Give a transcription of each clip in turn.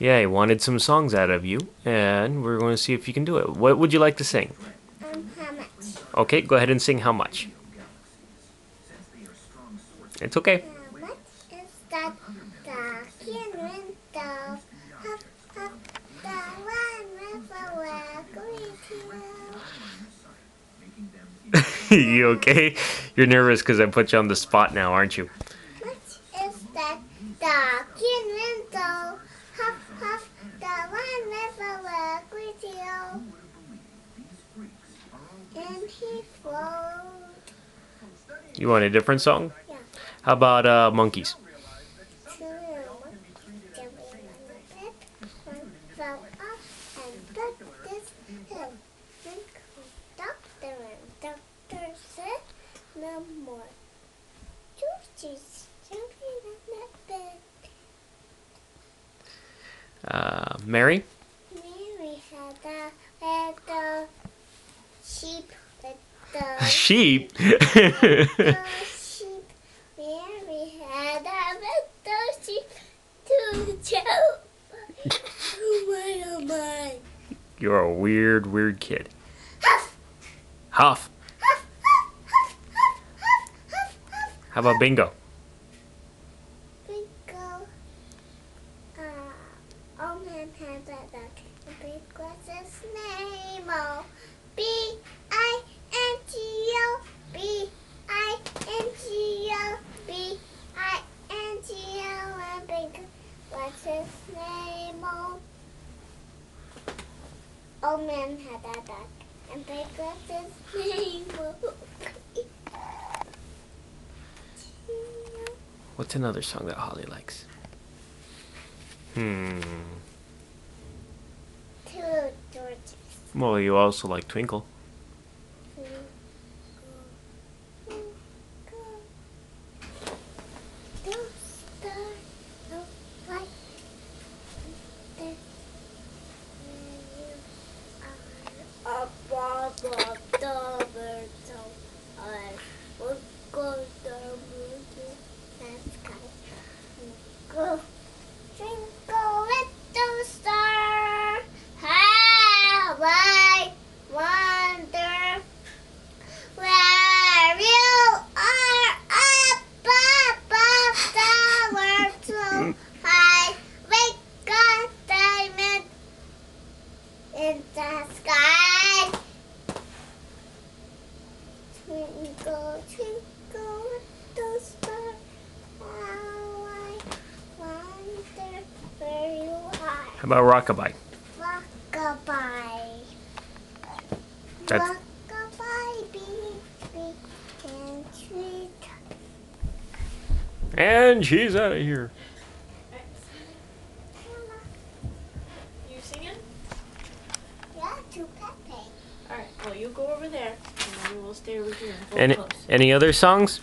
Yeah, I wanted some songs out of you, and we're going to see if you can do it. What would you like to sing? How much? Okay, go ahead and sing How Much. It's okay. How much is that dark window? Huff, huff, the one with a waggly tail. You okay? You're nervous because I put you on the spot now, aren't you? How much is that dark window? Huff, huff, the one with a waggly tail. And he float. You want a different song? Yeah. How about Monkeys? Fell off and broke this hill. Then doctor and doctor said no more. Georgie's jumping on that bed. Mary? Mary had a sheep with the Sheep? sheep. Mary had a little sheep to chow. Oh my. You're a weird, weird kid. Huff, Huff. huff, huff, huff, huff, huff, huff, huff. How about Bingo? Bingo. Old man had a duck. And big was his name. Oh, B-I-N-G-O. B-I-N-G-O. B-I-N-G-O. And Bingo was his name. Oh. Old man had a duck. And big was his name. Oh. What's another song that Holly likes? Two Georges. Well, you also like Twinkle. Above the bird, so I will go the moon and sky. Go, twinkle little star, how I wonder where you are above the world so high. Wake up, diamond in the sky. Twinkle, twinkle, little star, how I wonder where you are. How about Rockabye? Rockabye. That's- Rockabye, big and sweet. And she's out of here. You singing? Yeah, to Pepe. Alright, well you go over there and we will stay over here and hold close. Any other songs?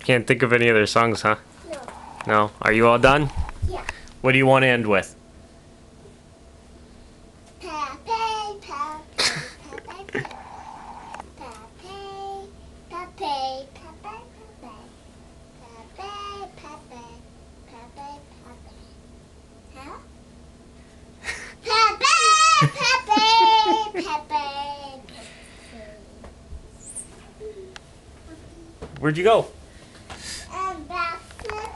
Can't think of any other songs, huh? No. No? Are you all done? Yeah. What do you want to end with? Pepe, Pepe, Pepe, Pepe, Pepe, Pepe, Pepe, Pepe, Pepe, Pepe, Pepe. Huh? Pepe, Pepe, Pepe. Where'd you go? And that's it.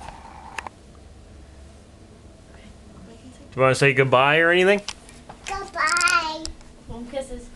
Do you want to say goodbye or anything? Goodbye. Home kisses.